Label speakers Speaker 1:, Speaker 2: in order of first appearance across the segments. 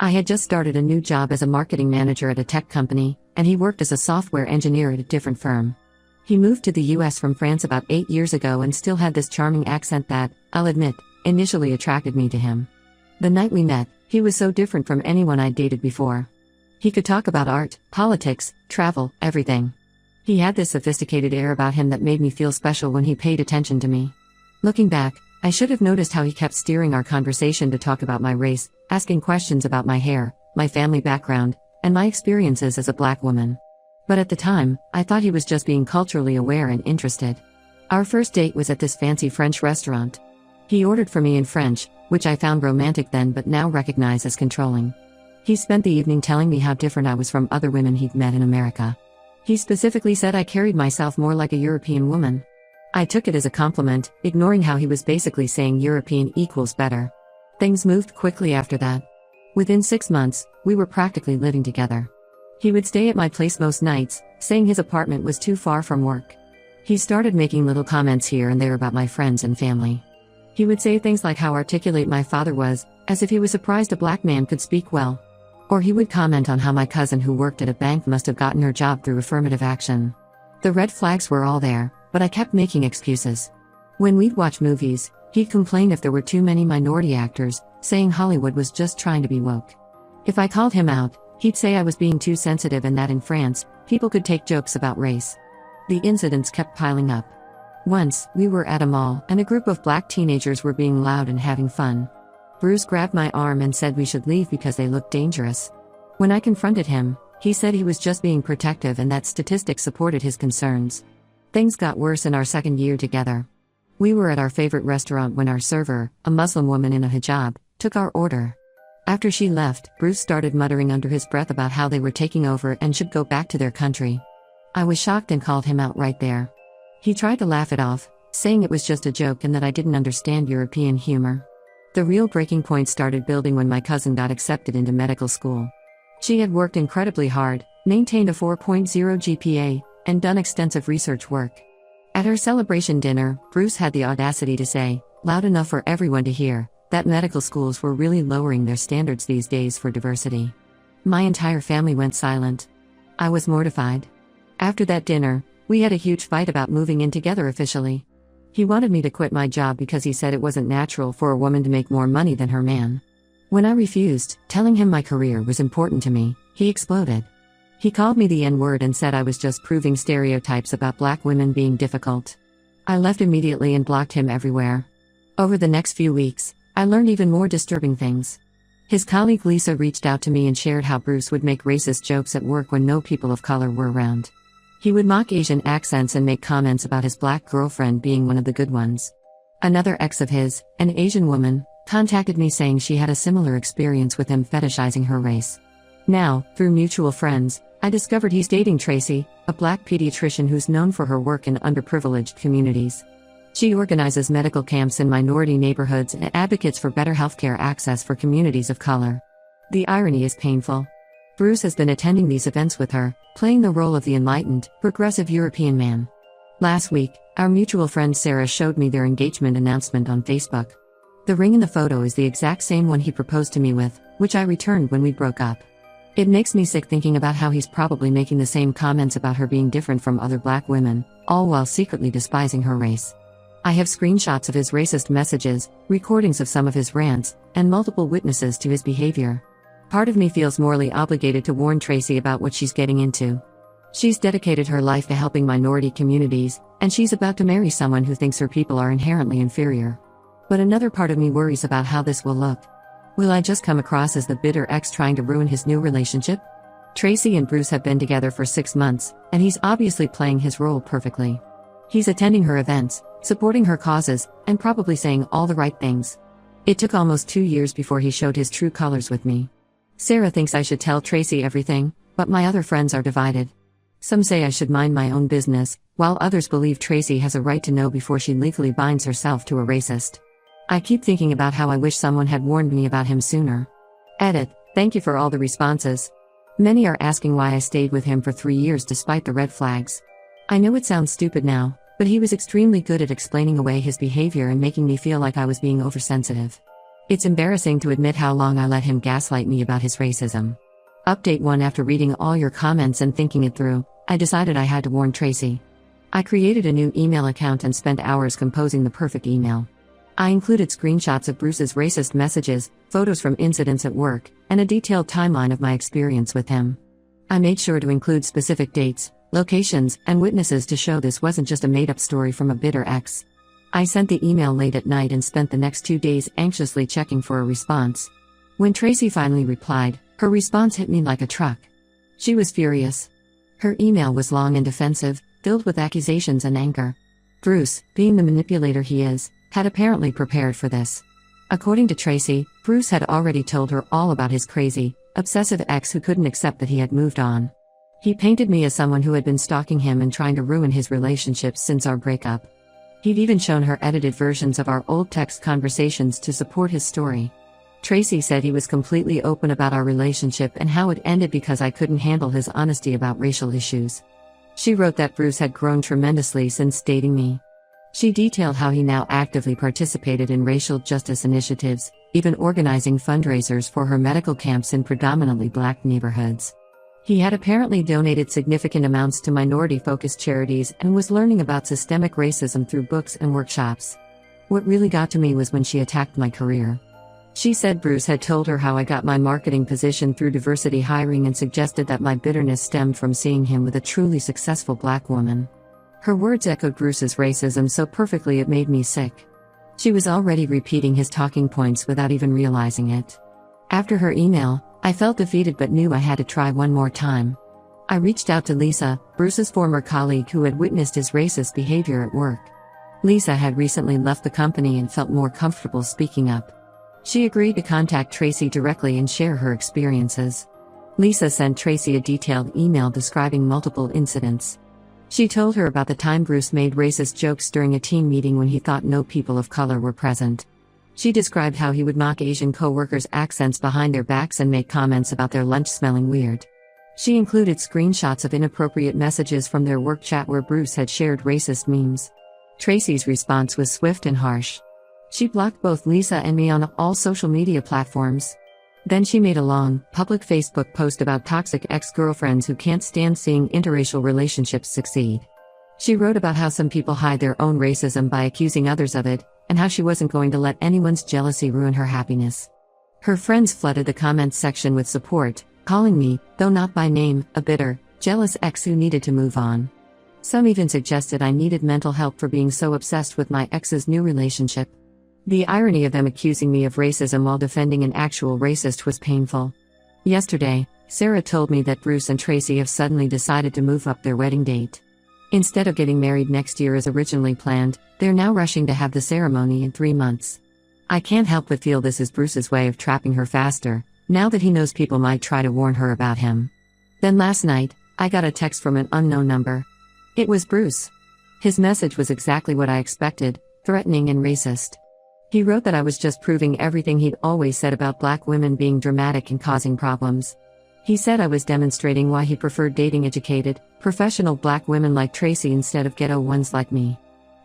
Speaker 1: I had just started a new job as a marketing manager at a tech company, and he worked as a software engineer at a different firm. He moved to the US from France about 8 years ago and still had this charming accent that, I'll admit, initially attracted me to him. The night we met, he was so different from anyone I'd dated before. He could talk about art, politics, travel, everything. He had this sophisticated air about him that made me feel special when he paid attention to me. Looking back, I should have noticed how he kept steering our conversation to talk about my race, asking questions about my hair, my family background, and my experiences as a black woman. But at the time, I thought he was just being culturally aware and interested. Our first date was at this fancy French restaurant. He ordered for me in French, which I found romantic then but now recognize as controlling. He spent the evening telling me how different I was from other women he'd met in America. He specifically said I carried myself more like a European woman. I took it as a compliment, ignoring how he was basically saying European equals better. Things moved quickly after that. Within 6 months, we were practically living together. He would stay at my place most nights, saying his apartment was too far from work. He started making little comments here and there about my friends and family. He would say things like how articulate my father was, as if he was surprised a black man could speak well. Or he would comment on how my cousin who worked at a bank must have gotten her job through affirmative action. The red flags were all there, but I kept making excuses. When we'd watch movies, he'd complain if there were too many minority actors, saying Hollywood was just trying to be woke. If I called him out, he'd say I was being too sensitive and that in France, people could take jokes about race. The incidents kept piling up. Once, we were at a mall, and a group of black teenagers were being loud and having fun. Bruce grabbed my arm and said we should leave because they looked dangerous. When I confronted him, he said he was just being protective and that statistics supported his concerns. Things got worse in our second year together. We were at our favorite restaurant when our server, a Muslim woman in a hijab, took our order. After she left, Bruce started muttering under his breath about how they were taking over and should go back to their country. I was shocked and called him out right there. He tried to laugh it off, saying it was just a joke and that I didn't understand European humor. The real breaking point started building when my cousin got accepted into medical school. She had worked incredibly hard, maintained a 4.0 GPA, and done extensive research work. At her celebration dinner, Bruce had the audacity to say, loud enough for everyone to hear, that medical schools were really lowering their standards these days for diversity. My entire family went silent. I was mortified. After that dinner, we had a huge fight about moving in together officially. He wanted me to quit my job because he said it wasn't natural for a woman to make more money than her man. When I refused, telling him my career was important to me, he exploded. He called me the N-word and said I was just proving stereotypes about black women being difficult. I left immediately and blocked him everywhere. Over the next few weeks, I learned even more disturbing things. His colleague Lisa reached out to me and shared how Bruce would make racist jokes at work when no people of color were around. He would mock Asian accents and make comments about his black girlfriend being one of the good ones. Another ex of his, an Asian woman, contacted me saying she had a similar experience with him fetishizing her race. Now, through mutual friends, I discovered he's dating Tracy, a black pediatrician who's known for her work in underprivileged communities. She organizes medical camps in minority neighborhoods and advocates for better healthcare access for communities of color. The irony is painful. Bruce has been attending these events with her, playing the role of the enlightened, progressive European man. Last week, our mutual friend Sarah showed me their engagement announcement on Facebook. The ring in the photo is the exact same one he proposed to me with, which I returned when we broke up. It makes me sick thinking about how he's probably making the same comments about her being different from other black women, all while secretly despising her race. I have screenshots of his racist messages, recordings of some of his rants, and multiple witnesses to his behavior. Part of me feels morally obligated to warn Tracy about what she's getting into. She's dedicated her life to helping minority communities, and she's about to marry someone who thinks her people are inherently inferior. But another part of me worries about how this will look. Will I just come across as the bitter ex trying to ruin his new relationship? Tracy and Bruce have been together for 6 months, and he's obviously playing his role perfectly. He's attending her events, supporting her causes, and probably saying all the right things. It took almost 2 years before he showed his true colors with me. Sarah thinks I should tell Tracy everything, but my other friends are divided. Some say I should mind my own business, while others believe Tracy has a right to know before she legally binds herself to a racist. I keep thinking about how I wish someone had warned me about him sooner. Edit. Thank you for all the responses. Many are asking why I stayed with him for 3 years despite the red flags. I know it sounds stupid now, but he was extremely good at explaining away his behavior and making me feel like I was being oversensitive. It's embarrassing to admit how long I let him gaslight me about his racism. Update 1. After reading all your comments and thinking it through, I decided I had to warn Tracy. I created a new email account and spent hours composing the perfect email. I included screenshots of Bruce's racist messages, photos from incidents at work, and a detailed timeline of my experience with him. I made sure to include specific dates, locations, and witnesses to show this wasn't just a made-up story from a bitter ex. I sent the email late at night and spent the next 2 days anxiously checking for a response. When Tracy finally replied, her response hit me like a truck. She was furious. Her email was long and defensive, filled with accusations and anger. Bruce, being the manipulator he is, had apparently prepared for this. According to Tracy, Bruce had already told her all about his crazy, obsessive ex who couldn't accept that he had moved on. He painted me as someone who had been stalking him and trying to ruin his relationships since our breakup. He'd even shown her edited versions of our old text conversations to support his story. Tracy said he was completely open about our relationship and how it ended because I couldn't handle his honesty about racial issues. She wrote that Bruce had grown tremendously since dating me. She detailed how he now actively participated in racial justice initiatives, even organizing fundraisers for her medical camps in predominantly black neighborhoods. He had apparently donated significant amounts to minority-focused charities and was learning about systemic racism through books and workshops. What really got to me was when she attacked my career. She said Bruce had told her how I got my marketing position through diversity hiring and suggested that my bitterness stemmed from seeing him with a truly successful black woman. Her words echoed Bruce's racism so perfectly it made me sick. She was already repeating his talking points without even realizing it. After her email, I felt defeated but knew I had to try one more time. I reached out to Lisa, Bruce's former colleague who had witnessed his racist behavior at work. Lisa had recently left the company and felt more comfortable speaking up. She agreed to contact Tracy directly and share her experiences. Lisa sent Tracy a detailed email describing multiple incidents. She told her about the time Bruce made racist jokes during a team meeting when he thought no people of color were present. She described how he would mock Asian co-workers' accents behind their backs and make comments about their lunch smelling weird. She included screenshots of inappropriate messages from their work chat where Bruce had shared racist memes. Tracy's response was swift and harsh. She blocked both Lisa and me on all social media platforms. Then she made a long, public Facebook post about toxic ex-girlfriends who can't stand seeing interracial relationships succeed. She wrote about how some people hide their own racism by accusing others of it, and how she wasn't going to let anyone's jealousy ruin her happiness. Her friends flooded the comments section with support, calling me, though not by name, a bitter, jealous ex who needed to move on. Some even suggested I needed mental help for being so obsessed with my ex's new relationship. The irony of them accusing me of racism while defending an actual racist was painful. Yesterday, Sarah told me that Bruce and Tracy have suddenly decided to move up their wedding date. Instead of getting married next year as originally planned, they're now rushing to have the ceremony in 3 months. I can't help but feel this is Bruce's way of trapping her faster, now that he knows people might try to warn her about him. Then last night, I got a text from an unknown number. It was Bruce. His message was exactly what I expected, threatening and racist. He wrote that I was just proving everything he'd always said about black women being dramatic and causing problems. He said I was demonstrating why he preferred dating educated, professional black women like Tracy instead of ghetto ones like me.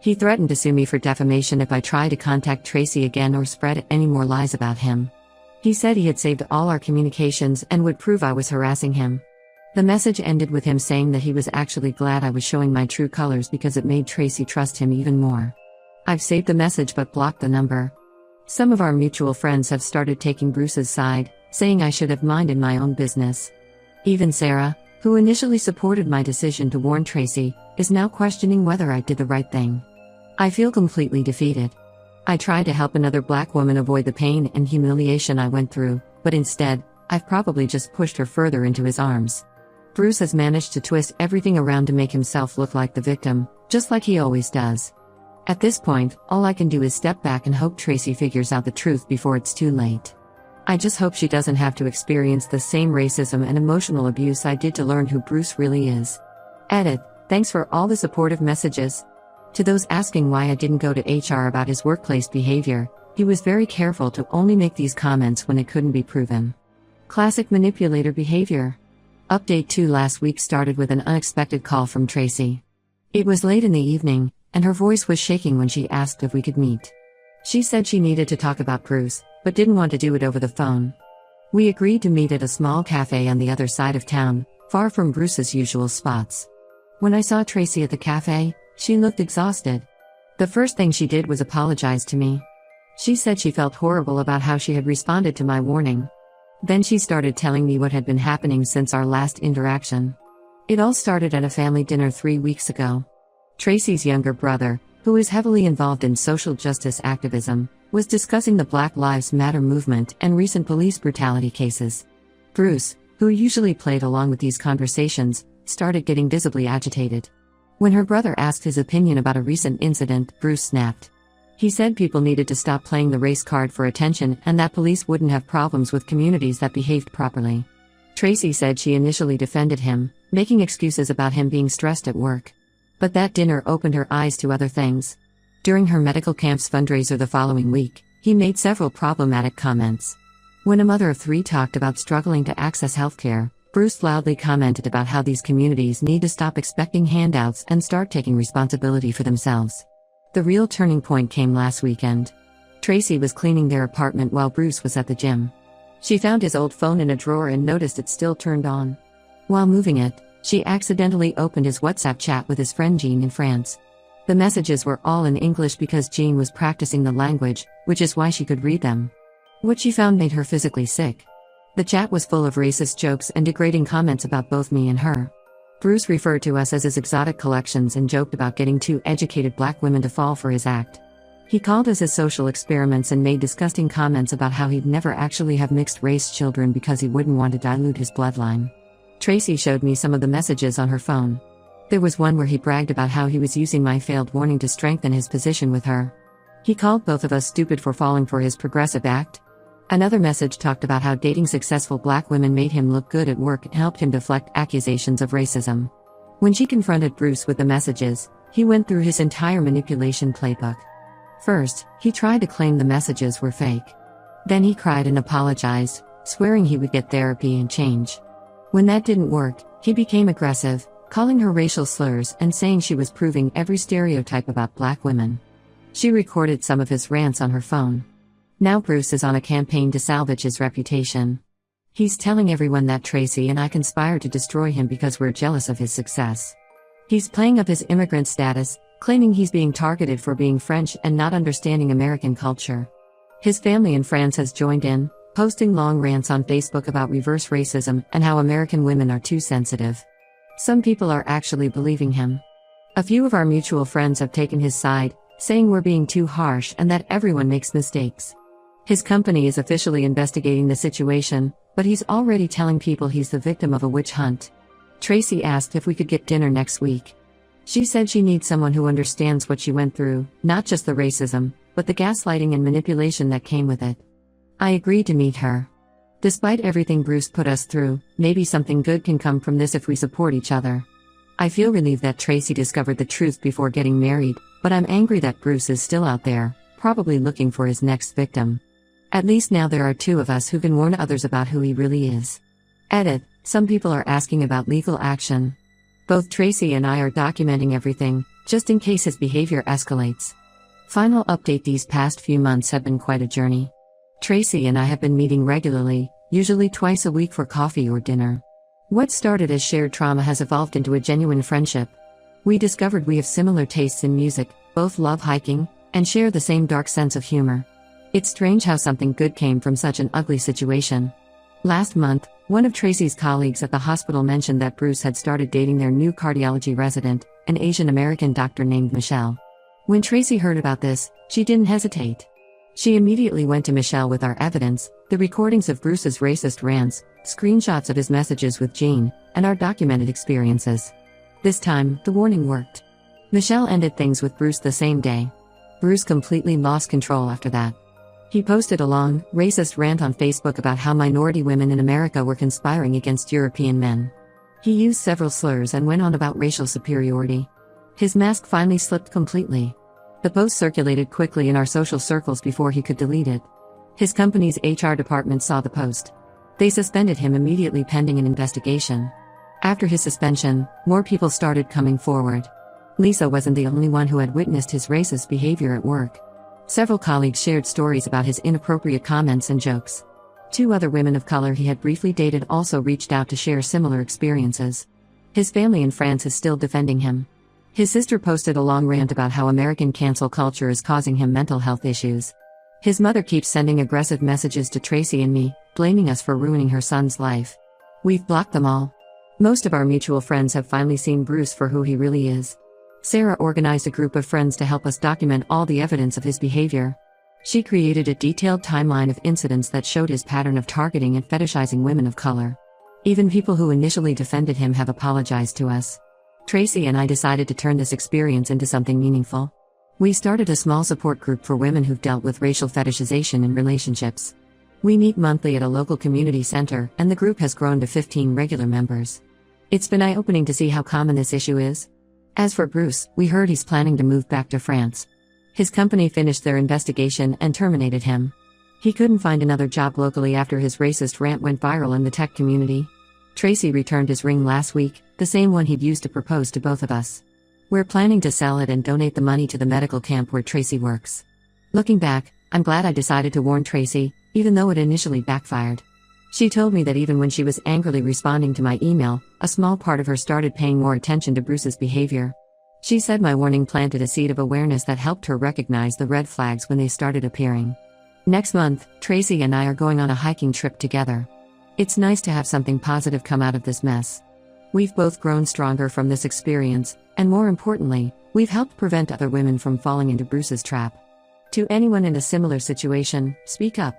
Speaker 1: He threatened to sue me for defamation if I tried to contact Tracy again or spread any more lies about him. He said he had saved all our communications and would prove I was harassing him. The message ended with him saying that he was actually glad I was showing my true colors because it made Tracy trust him even more. I've saved the message but blocked the number. Some of our mutual friends have started taking Bruce's side, saying I should have minded my own business. Even Sarah, who initially supported my decision to warn Tracy, is now questioning whether I did the right thing. I feel completely defeated. I tried to help another black woman avoid the pain and humiliation I went through, but instead, I've probably just pushed her further into his arms. Bruce has managed to twist everything around to make himself look like the victim, just like he always does. At this point, all I can do is step back and hope Tracy figures out the truth before it's too late. I just hope she doesn't have to experience the same racism and emotional abuse I did to learn who Bruce really is. Edit. Thanks for all the supportive messages. To those asking why I didn't go to HR about his workplace behavior, he was very careful to only make these comments when it couldn't be proven. Classic manipulator behavior. Update 2. Last week started with an unexpected call from Tracy. It was late in the evening, and her voice was shaking when she asked if we could meet. She said she needed to talk about Bruce, but didn't want to do it over the phone. We agreed to meet at a small cafe on the other side of town, far from Bruce's usual spots. When I saw Tracy at the cafe, she looked exhausted. The first thing she did was apologize to me. She said she felt horrible about how she had responded to my warning. Then she started telling me what had been happening since our last interaction. It all started at a family dinner 3 weeks ago. Tracy's younger brother, who is heavily involved in social justice activism, was discussing the Black Lives Matter movement and recent police brutality cases. Bruce, who usually played along with these conversations, started getting visibly agitated. When her brother asked his opinion about a recent incident, Bruce snapped. He said people needed to stop playing the race card for attention and that police wouldn't have problems with communities that behaved properly. Tracy said she initially defended him, making excuses about him being stressed at work. But that dinner opened her eyes to other things. During her medical camp's fundraiser the following week, he made several problematic comments. When a mother of 3 talked about struggling to access healthcare, Bruce loudly commented about how these communities need to stop expecting handouts and start taking responsibility for themselves. The real turning point came last weekend. Tracy was cleaning their apartment while Bruce was at the gym. She found his old phone in a drawer and noticed it still turned on. While moving it, she accidentally opened his WhatsApp chat with his friend Jean in France. The messages were all in English because Jean was practicing the language, which is why she could read them. What she found made her physically sick. The chat was full of racist jokes and degrading comments about both me and her. Bruce referred to us as his exotic collections and joked about getting 2 educated black women to fall for his act. He called us his social experiments and made disgusting comments about how he'd never actually have mixed-race children because he wouldn't want to dilute his bloodline. Tracy showed me some of the messages on her phone. There was one where he bragged about how he was using my failed warning to strengthen his position with her. He called both of us stupid for falling for his progressive act. Another message talked about how dating successful black women made him look good at work and helped him deflect accusations of racism. When she confronted Bruce with the messages, he went through his entire manipulation playbook. First, he tried to claim the messages were fake. Then he cried and apologized, swearing he would get therapy and change. When that didn't work, he became aggressive, calling her racial slurs and saying she was proving every stereotype about black women. She recorded some of his rants on her phone. Now Bruce is on a campaign to salvage his reputation. He's telling everyone that Tracy and I conspired to destroy him because we're jealous of his success. He's playing up his immigrant status, claiming he's being targeted for being French and not understanding American culture. His family in France has joined in, posting long rants on Facebook about reverse racism and how American women are too sensitive. Some people are actually believing him. A few of our mutual friends have taken his side, saying we're being too harsh and that everyone makes mistakes. His company is officially investigating the situation, but he's already telling people he's the victim of a witch hunt. Tracy asked if we could get dinner next week. She said she needs someone who understands what she went through, not just the racism, but the gaslighting and manipulation that came with it. I agreed to meet her. Despite everything Bruce put us through, maybe something good can come from this if we support each other. I feel relieved that Tracy discovered the truth before getting married, but I'm angry that Bruce is still out there, probably looking for his next victim. At least now there are 2 of us who can warn others about who he really is. Edit: some people are asking about legal action. Both Tracy and I are documenting everything, just in case his behavior escalates. Final update: these past few months have been quite a journey. Tracy and I have been meeting regularly, usually twice a week for coffee or dinner. What started as shared trauma has evolved into a genuine friendship. We discovered we have similar tastes in music, both love hiking, and share the same dark sense of humor. It's strange how something good came from such an ugly situation. Last month, one of Tracy's colleagues at the hospital mentioned that Bruce had started dating their new cardiology resident, an Asian American doctor named Michelle. When Tracy heard about this, she didn't hesitate. She immediately went to Michelle with our evidence, the recordings of Bruce's racist rants, screenshots of his messages with Jean, and our documented experiences. This time, the warning worked. Michelle ended things with Bruce the same day. Bruce completely lost control after that. He posted a long, racist rant on Facebook about how minority women in America were conspiring against European men. He used several slurs and went on about racial superiority. His mask finally slipped completely. The post circulated quickly in our social circles before he could delete it. His company's HR department saw the post. They suspended him immediately pending an investigation. After his suspension, more people started coming forward. Lisa wasn't the only one who had witnessed his racist behavior at work. Several colleagues shared stories about his inappropriate comments and jokes. 2 other women of color he had briefly dated also reached out to share similar experiences. His family in France is still defending him. His sister posted a long rant about how American cancel culture is causing him mental health issues. His mother keeps sending aggressive messages to Tracy and me, blaming us for ruining her son's life. We've blocked them all. Most of our mutual friends have finally seen Bruce for who he really is. Sarah organized a group of friends to help us document all the evidence of his behavior. She created a detailed timeline of incidents that showed his pattern of targeting and fetishizing women of color. Even people who initially defended him have apologized to us. Tracy and I decided to turn this experience into something meaningful. We started a small support group for women who've dealt with racial fetishization in relationships. We meet monthly at a local community center, and the group has grown to 15 regular members. It's been eye-opening to see how common this issue is. As for Bruce, we heard he's planning to move back to France. His company finished their investigation and terminated him. He couldn't find another job locally after his racist rant went viral in the tech community. Tracy returned his ring last week, the same one he'd used to propose to both of us. We're planning to sell it and donate the money to the medical camp where Tracy works. Looking back, I'm glad I decided to warn Tracy, even though it initially backfired. She told me that even when she was angrily responding to my email, a small part of her started paying more attention to Bruce's behavior. She said my warning planted a seed of awareness that helped her recognize the red flags when they started appearing. Next month, Tracy and I are going on a hiking trip together. It's nice to have something positive come out of this mess. We've both grown stronger from this experience, and more importantly, we've helped prevent other women from falling into Bruce's trap. To anyone in a similar situation, speak up.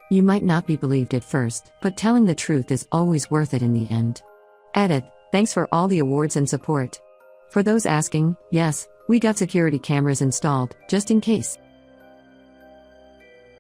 Speaker 1: You might not be believed at first, but telling the truth is always worth it in the end. Edit. Thanks for all the awards and support. For those asking, yes, we got security cameras installed, just in case.